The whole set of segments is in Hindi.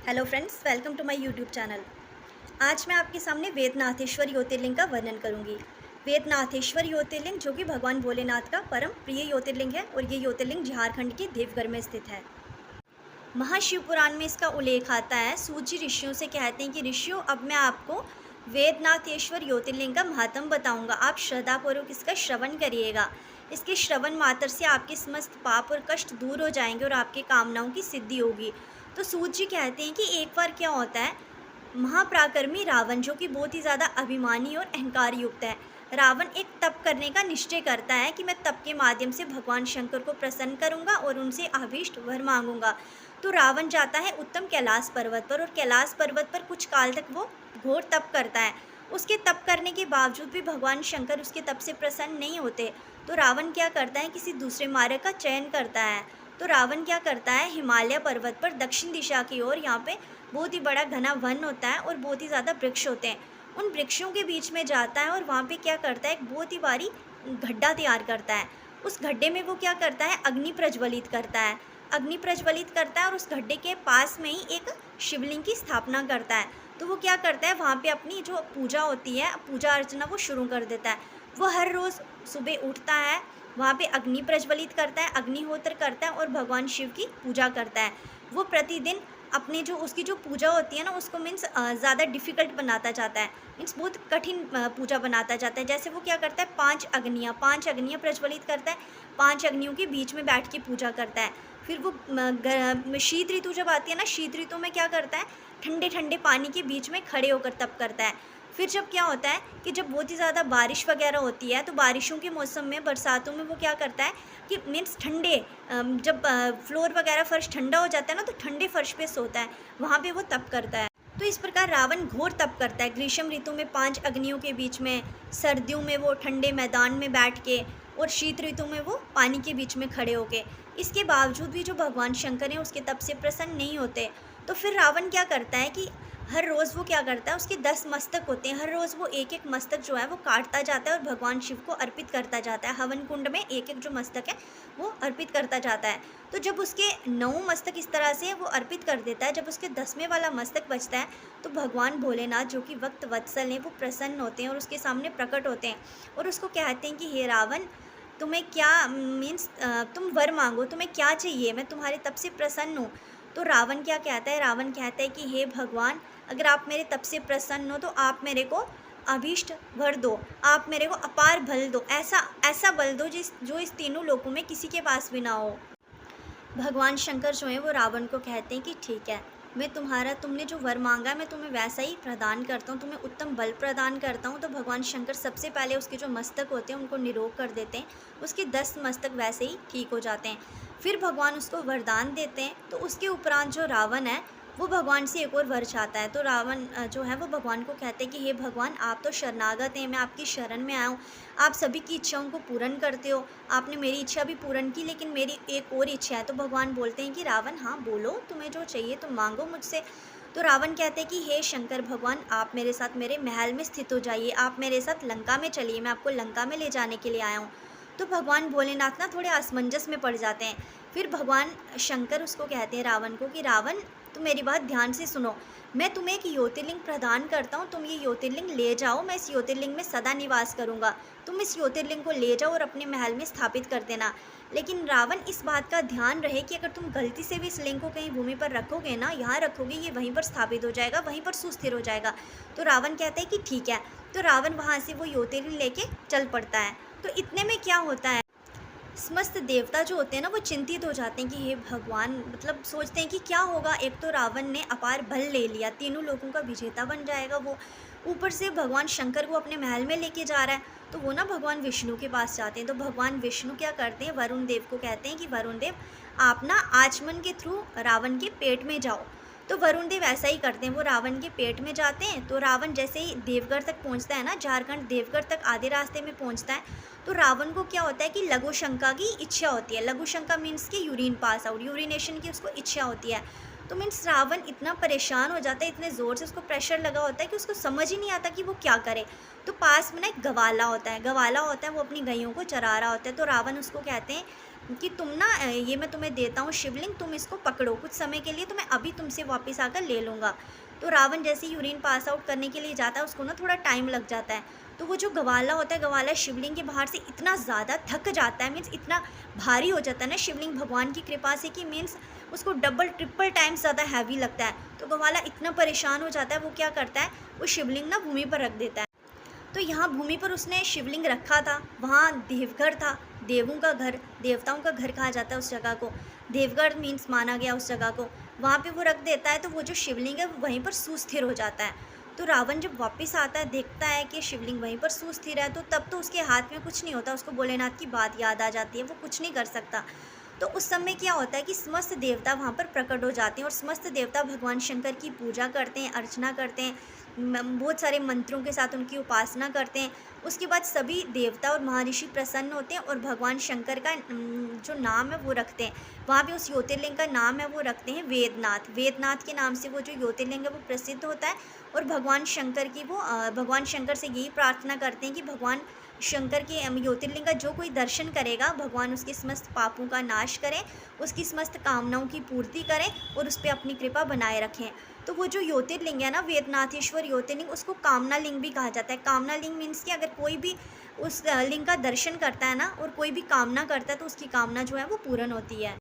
Hello friends, welcome to my YouTube channel. आज मैं आपके सामने वेदनाथेश्वर ज्योतिर्लिंग का वर्णन करूंगी। वेदनाथेश्वर ज्योतिर्लिंग जो कि भगवान भोलेनाथ का परम प्रिय ज्योतिर्लिंग है और ये ज्योतिर्लिंग झारखंड के देवघर में स्थित है। महाशिव पुराण में इसका उल्लेख आता है। सूत जी ऋषियों से कहते हैं कि ऋषियों, अब मैं आपको वेदनाथेश्वर ज्योतिर्लिंग का महात्म बताऊंगा। आप श्रद्धापूर्वक इसका श्रवण करिएगा। इसके श्रवण मात्र से आपके समस्त पाप और कष्ट दूर हो जाएंगे और आपकी कामनाओं की सिद्धि होगी। तो सूत जी कहते हैं कि एक बार क्या होता है, महापराक्रमी रावण जो कि बहुत ही ज़्यादा अभिमानी और अहंकार युक्त है, रावण एक तप करने का निश्चय करता है कि मैं तप के माध्यम से भगवान शंकर को प्रसन्न करूंगा और उनसे अभीष्ट वर मांगूंगा। तो रावण जाता है उत्तम कैलाश पर्वत पर और कैलाश पर्वत पर कुछ काल तक वो घोर तप करता है। उसके तप करने के बावजूद भी भगवान शंकर उसके तप से प्रसन्न नहीं होते। तो रावण क्या करता है, किसी दूसरे मार्ग का चयन करता है। तो रावण क्या करता है, हिमालय पर्वत पर दक्षिण दिशा की ओर, यहाँ पे बहुत ही बड़ा घना वन होता है और बहुत ही ज़्यादा वृक्ष होते हैं, उन वृक्षों के बीच में जाता है और वहाँ पे क्या करता है, एक बहुत ही भारी गड्ढा तैयार करता है। उस गड्ढे में वो क्या करता है, अग्नि प्रज्वलित करता है। अग्नि प्रज्वलित करता है और उस गड्ढे के पास में ही एक शिवलिंग की स्थापना करता है। तो वो क्या करता है, वहाँ पे अपनी जो पूजा होती है, पूजा अर्चना वो शुरू कर देता है। वो हर रोज़ सुबह उठता है, वहाँ पे अग्नि प्रज्वलित करता है, अग्निहोत्र करता है और भगवान शिव की पूजा करता है। वो प्रतिदिन अपने जो उसकी जो पूजा होती है ना, उसको मीन्स ज़्यादा डिफ़िकल्ट बनाता जाता है, मीन्स बहुत कठिन पूजा बनाता जाता है। जैसे वो क्या करता है, पांच अग्नियाँ प्रज्वलित करता है, 5 अग्नियों के बीच में बैठ के पूजा करता है। फिर वो शीत ऋतु जब आती है ना, शीत ऋतु में क्या करता है, ठंडे ठंडे पानी के बीच में खड़े होकर तप करता है। फिर जब क्या होता है कि जब बहुत ही ज़्यादा बारिश वगैरह होती है, तो बारिशों के मौसम में, बरसातों में वो क्या करता है कि मीन्स ठंडे जब फ्लोर वगैरह फर्श ठंडा हो जाता है ना, तो ठंडे फर्श पे सोता है, वहाँ पे वो तप करता है। तो इस प्रकार रावण घोर तप करता है। ग्रीष्म ऋतु में 5 अग्नियों के बीच में, सर्दियों में वो ठंडे मैदान में बैठ के, और शीत ऋतु में वो पानी के बीच में खड़े होके। इसके बावजूद भी जो भगवान शंकर हैं उसके तप से प्रसन्न नहीं होते। तो फिर रावण क्या करता है कि हर रोज़ वो क्या करता है, उसके 10 मस्तक होते हैं, हर रोज़ वो एक एक मस्तक जो है वो काटता जाता है और भगवान शिव को अर्पित करता जाता है। हवन कुंड में एक एक जो मस्तक है वो अर्पित करता जाता है। तो जब उसके 9 मस्तक इस तरह से वो अर्पित कर देता है, जब उसके 10वें वाला मस्तक बचता है, तो भगवान भोलेनाथ जो कि भक्त वत्सल हैं, वो प्रसन्न होते हैं और उसके सामने प्रकट होते हैं और उसको कहते हैं कि हे रावण, तुम्हें क्या मीन्स तुम वर मांगो, तुम्हें क्या चाहिए, मैं तुम्हारे तप से प्रसन्न हूँ। तो रावण क्या कहता है, रावण कहता है कि हे भगवान, अगर आप मेरे तप से प्रसन्न हो तो आप मेरे को अभीष्ट वर दो, आप मेरे को अपार बल दो, ऐसा ऐसा बल दो जो इस तीनों लोकों में किसी के पास भी ना हो। भगवान शंकर जो है वो रावण को कहते हैं कि ठीक है, मैं तुम्हारा, तुमने जो वर मांगा है मैं तुम्हें वैसा ही प्रदान करता हूँ, तुम्हें उत्तम बल प्रदान करता हूँ। तो भगवान शंकर सबसे पहले उसके जो मस्तक होते हैं उनको निरोग कर देते हैं, उसके 10 मस्तक वैसे ही ठीक हो जाते हैं। फिर भगवान उसको वरदान देते हैं। तो उसके उपरांत जो रावण है वो भगवान से एक और वर चाहता है। तो रावण जो है वो भगवान को कहते हैं कि हे भगवान, आप तो शरणागत हैं, मैं आपकी शरण में आया हूँ, आप सभी की इच्छाओं को पूर्ण करते हो, आपने मेरी इच्छा भी पूर्ण की, लेकिन मेरी एक और इच्छा है। तो भगवान बोलते हैं कि रावण, हाँ बोलो, तुम्हें जो चाहिए तुम मांगो मुझसे। तो रावण कहते हैं कि हे शंकर भगवान, आप मेरे साथ मेरे महल में स्थित हो जाइए, आप मेरे साथ लंका में चलिए, मैं आपको लंका में ले जाने के लिए आया हूँ। तो भगवान भोलेनाथ ना थोड़े असमंजस में पड़ जाते हैं। फिर भगवान शंकर उसको कहते हैं रावण को कि रावण, तुम मेरी बात ध्यान से सुनो, मैं तुम्हें एक ज्योतिर्लिंग प्रदान करता हूँ, तुम ये ज्योतिर्लिंग ले जाओ, मैं इस ज्योतिर्लिंग में सदा निवास करूँगा, तुम इस ज्योतिर्लिंग को ले जाओ और अपने महल में स्थापित कर देना। लेकिन रावण, इस बात का ध्यान रहे कि अगर तुम गलती से भी इस लिंग को कहीं भूमि पर रखोगे ना, यहाँ रखोगे, ये वहीं पर स्थापित हो जाएगा, वहीं पर सुस्थिर हो जाएगा। तो रावण कहता है कि ठीक है। तो रावण वहाँ से वो ज्योतिर्लिंग लेके चल पड़ता है। तो इतने में क्या होता है, समस्त देवता जो होते हैं ना वो चिंतित हो जाते हैं कि हे भगवान, मतलब सोचते हैं कि क्या होगा। एक तो रावण ने अपार बल ले लिया, तीनों लोगों का विजेता बन जाएगा वो, ऊपर से भगवान शंकर को अपने महल में लेके जा रहा है। तो वो ना भगवान विष्णु के पास जाते हैं। तो भगवान विष्णु क्या करते हैं, वरुण देव को कहते हैं कि वरुण देव, आप ना आचमन के थ्रू रावण के पेट में जाओ। तो वरुण देव ऐसा ही करते हैं, वो रावण के पेट में जाते हैं। तो रावण जैसे ही देवगढ़ तक पहुंचता है ना, झारखंड देवगढ़ तक आधे रास्ते में पहुंचता है, तो रावण को क्या होता है कि लघु शंका की इच्छा होती है। लघु शंका मीन्स कि यूरिन पास आउट, यूरिनेशन की उसको इच्छा होती है। तो मीन्स रावण इतना परेशान हो जाता है, इतने ज़ोर से उसको प्रेशर लगा होता है कि उसको समझ ही नहीं आता कि वो क्या करे। तो पास में ना एक गवाला होता है, वो अपनी गायों को चरा रहा होता है। तो रावण उसको कहते हैं कि तुम ना ये मैं तुम्हें देता हूँ शिवलिंग, तुम इसको पकड़ो कुछ समय के लिए, तो मैं अभी तुमसे वापस आकर ले लूँगा। तो रावण जैसे ही यूरिन पास आउट करने के लिए जाता है, उसको ना थोड़ा टाइम लग जाता है। तो वो जो गवाला होता है, गवाला शिवलिंग के बाहर से इतना ज़्यादा थक जाता है, मीन्स इतना भारी हो जाता है ना शिवलिंग भगवान की कृपा से, कि मीन्स उसको डबल ट्रिपल टाइम्स ज़्यादा हैवी लगता है। तो गवाला इतना परेशान हो जाता है, वो क्या करता है, वो शिवलिंग ना भूमि पर रख देता है। तो यहाँ भूमि पर उसने शिवलिंग रखा था, वहाँ देवघर था, देवों का घर, देवताओं का घर कहा जाता है उस जगह को, देवगढ़ मीन्स माना गया उस जगह को। वहाँ पे वो रख देता है, तो वो जो शिवलिंग है वहीं पर सुस्थिर हो जाता है। तो रावण जब वापस आता है, देखता है कि शिवलिंग वहीं पर सुस्थिर है, तो तब तो उसके हाथ में कुछ नहीं होता, उसको भोलेनाथ की बात याद आ जाती है, वो कुछ नहीं कर सकता। तो उस समय क्या होता है कि समस्त देवता वहाँ पर प्रकट हो जाते हैं, और समस्त देवता भगवान शंकर की पूजा करते हैं, अर्चना करते हैं, बहुत सारे मंत्रों के साथ उनकी उपासना करते हैं। उसके बाद सभी देवता और महर्षि प्रसन्न होते हैं, और भगवान शंकर का जो नाम है वो रखते हैं। वहाँ पे उस ज्योतिर्लिंग का नाम है वो रखते हैं वेदनाथ। वेदनाथ के नाम से वो जो ज्योतिर्लिंग है वो प्रसिद्ध होता है, और भगवान शंकर की वो भगवान शंकर से यही प्रार्थना करते हैं कि भगवान शंकर के ज्योतिर्लिंग का जो कोई दर्शन करेगा, भगवान उसके समस्त पापों का नाश करें, उसकी समस्त कामनाओं की पूर्ति करें, और उस पर अपनी कृपा बनाए रखें। तो वो जो ज्योतिर्लिंग है ना, वेदनाथेश्वर ज्योतिर्लिंग, उसको कामना लिंग भी कहा जाता है। कामना लिंग मीन्स कि अगर कोई भी उस लिंग का दर्शन करता है ना, और कोई भी कामना करता है, तो उसकी कामना जो है वो पूर्ण होती है।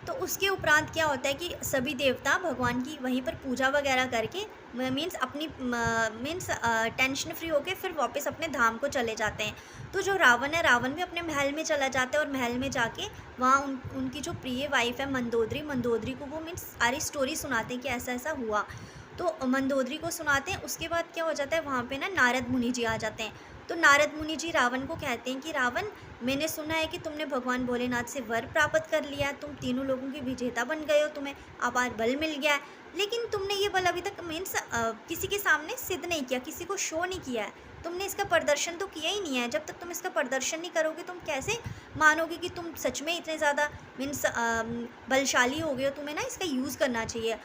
तो उसके उपरांत क्या होता है कि सभी देवता भगवान की वहीं पर पूजा वगैरह करके मीन्स अपनी मीन्स टेंशन फ्री होके फिर वापस अपने धाम को चले जाते हैं। तो जो रावण है, रावण भी अपने महल में चला जाता है, और महल में जाके वहाँ उनकी जो प्रिय वाइफ है मंदोदरी, मंदोदरी को वो मीन्स सारी स्टोरी सुनाते हैं कि ऐसा ऐसा हुआ। तो मंदोदरी को सुनाते हैं। उसके बाद क्या हो जाता है, वहाँ पे ना नारद मुनि जी आ जाते हैं। तो नारद मुनि जी रावण को कहते हैं कि रावण, मैंने सुना है कि तुमने भगवान भोलेनाथ से वर प्राप्त कर लिया है, तुम तीनों लोगों की विजेता बन गए हो, तुम्हें अपार बल मिल गया है, लेकिन तुमने ये बल अभी तक मीन्स किसी के सामने सिद्ध नहीं किया, किसी को शो नहीं किया है, तुमने इसका प्रदर्शन तो किया ही नहीं है। जब तक तुम इसका प्रदर्शन नहीं करोगे, तुम कैसे मानोगे कि तुम सच में इतने ज़्यादा मीन्स बलशाली हो गए हो, तुम्हें ना इसका यूज़ करना चाहिए।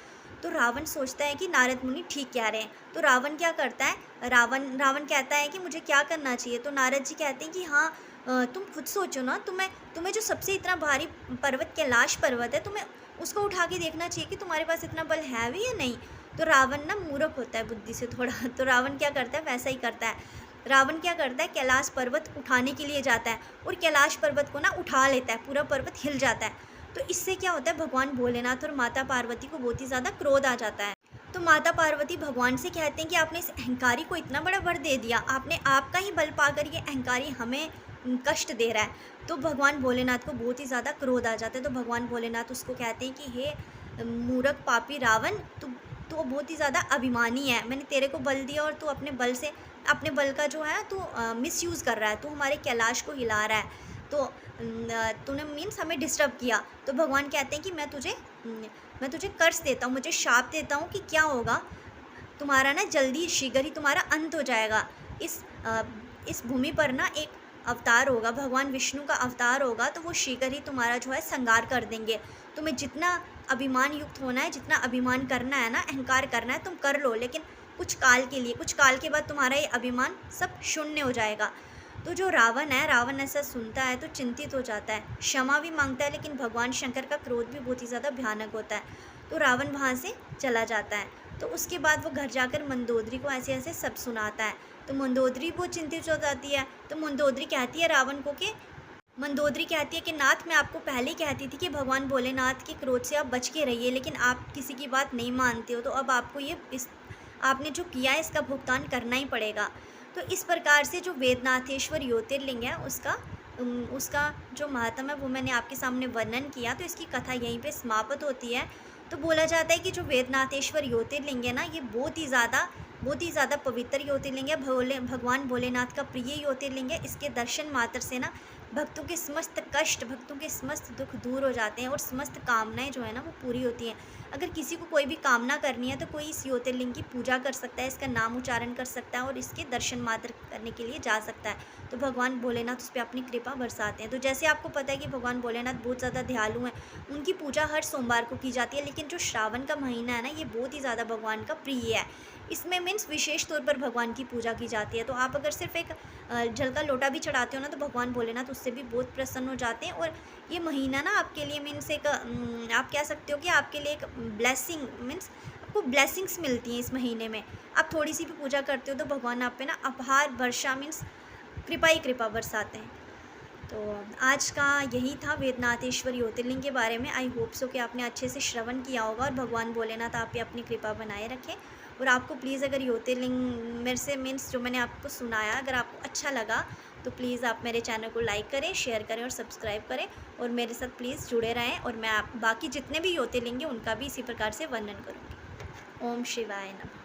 तो रावण सोचता है कि नारद मुनि ठीक कह रहे हैं। तो रावण क्या करता है, रावण कहता है कि मुझे क्या करना चाहिए। तो नारद जी कहते हैं कि हाँ, तुम खुद सोचो ना, तुम्हें जो सबसे इतना भारी पर्वत कैलाश पर्वत है, तुम्हें उसको उठा के देखना चाहिए कि तुम्हारे पास इतना बल है भी या नहीं। तो रावण ना मूर्ख होता है बुद्धि से थोड़ा, तो रावण क्या करता है, वैसा ही करता है। रावण क्या करता है, कैलाश पर्वत उठाने के लिए जाता है, और कैलाश पर्वत को ना उठा लेता है, पूरा पर्वत हिल जाता है। तो इससे क्या होता है, भगवान भोलेनाथ और माता पार्वती को बहुत ही ज़्यादा क्रोध आ जाता है। तो माता पार्वती भगवान से कहते हैं कि आपने इस अहंकारी को इतना बड़ा वर दे दिया, आपने आपका ही बल पाकर ये अहंकारी हमें कष्ट दे रहा है। तो भगवान भोलेनाथ को बहुत ही ज़्यादा क्रोध आ जाता है। तो भगवान भोलेनाथ उसको कहते हैं कि हे मूर्ख पापी रावण, तू बहुत ही ज़्यादा अभिमानी है, मैंने तेरे को बल दिया और तू अपने बल का जो है तू मिसयूज़ कर रहा है, तू हमारे कैलाश को हिला रहा है, तो तूने मीन्स हमें डिस्टर्ब किया। तो भगवान कहते हैं कि मैं तुझे कर्स देता हूँ, मुझे शाप देता हूँ कि क्या होगा, तुम्हारा ना जल्दी शीघ्र ही तुम्हारा अंत हो जाएगा। इस भूमि पर ना एक अवतार होगा, भगवान विष्णु का अवतार होगा, तो वो शीघ्र ही तुम्हारा जो है संहार कर देंगे। तुम्हें जितना अभिमान युक्त होना है, जितना अभिमान करना है ना, अहंकार करना है, तुम कर लो, लेकिन कुछ काल के बाद तुम्हारा ये अभिमान सब शून्य हो जाएगा। तो जो रावण है, रावण ऐसा सुनता है तो चिंतित हो जाता है, क्षमा भी मांगता है, लेकिन भगवान शंकर का क्रोध भी बहुत ही ज़्यादा भयानक होता है। तो रावण वहाँ से चला जाता है। तो उसके बाद वो घर जाकर मंदोदरी को ऐसे ऐसे सब सुनाता है। तो मंदोदरी बहुत चिंतित हो जाती है। तो मंदोदरी कहती है रावण को कि नाथ, मैं आपको पहले ही कहती थी कि भगवान भोलेनाथ के क्रोध से आप बच के रहिए, लेकिन आप किसी की बात नहीं मानते हो, तो अब आपको आपने जो किया है इसका भुगतान करना ही पड़ेगा। तो इस प्रकार से जो वेदनाथेश्वर ज्योतिर्लिंग है उसका जो महत्व है वो मैंने आपके सामने वर्णन किया। तो इसकी कथा यहीं पे समाप्त होती है। तो बोला जाता है कि जो वेदनाथेश्वर ज्योतिर्लिंग है ना, ये बहुत ही ज़्यादा पवित्र ज्योतिर्लिंग है, भगवान भोलेनाथ का प्रिय ज्योतिर्लिंग है। इसके दर्शन मात्र से ना भक्तों के समस्त कष्ट, भक्तों के समस्त दुख दूर हो जाते हैं, और समस्त कामनाएं जो है ना वो पूरी होती हैं। अगर किसी को कोई भी कामना करनी है तो कोई इस ज्योतिर्लिंग की पूजा कर सकता है, इसका नाम उच्चारण कर सकता है, और इसके दर्शन मात्र करने के लिए जा सकता है। तो भगवान भोलेनाथ उस पर अपनी कृपा बरसाते हैं। तो जैसे आपको पता है कि भगवान भोलेनाथ बहुत ज़्यादा दयालु हैं, उनकी पूजा हर सोमवार को की जाती है, लेकिन जो श्रावण का महीना है ना, ये बहुत ही ज़्यादा भगवान का प्रिय है। इसमें मीन्स विशेष तौर पर भगवान की पूजा की जाती है। तो आप अगर सिर्फ एक जल का लोटा भी चढ़ाते हो ना, तो भगवान भोलेनाथ उससे भी बहुत प्रसन्न हो जाते हैं। और ये महीना ना आपके लिए मीन्स एक आप कह सकते हो कि आपके लिए एक ब्लेसिंग मीन्स आपको ब्लेसिंग्स मिलती हैं इस महीने में। आप थोड़ी सी भी पूजा करते हो तो भगवान आप पे ना अपार वर्षा मीन्स कृपा ही कृपा बरसाते हैं। तो आज का यही था वेदनाथेश्वर ज्योतिर्लिंग के बारे में। आई होप सो कि आपने अच्छे से श्रवण किया होगा और भगवान भोलेनाथ आप पे अपनी कृपा बनाए रखें। और आपको प्लीज़ अगर ज्योतिर्लिंग मेरे से मीन्स जो मैंने आपको सुनाया अगर आपको अच्छा लगा तो प्लीज़ आप मेरे चैनल को लाइक करें, शेयर करें और सब्सक्राइब करें और मेरे साथ प्लीज़ जुड़े रहें। और मैं आप बाकी जितने भी ज्योतिर्लिंग हैं उनका भी इसी प्रकार से वर्णन करूँगी। ओम शिवाय नमः।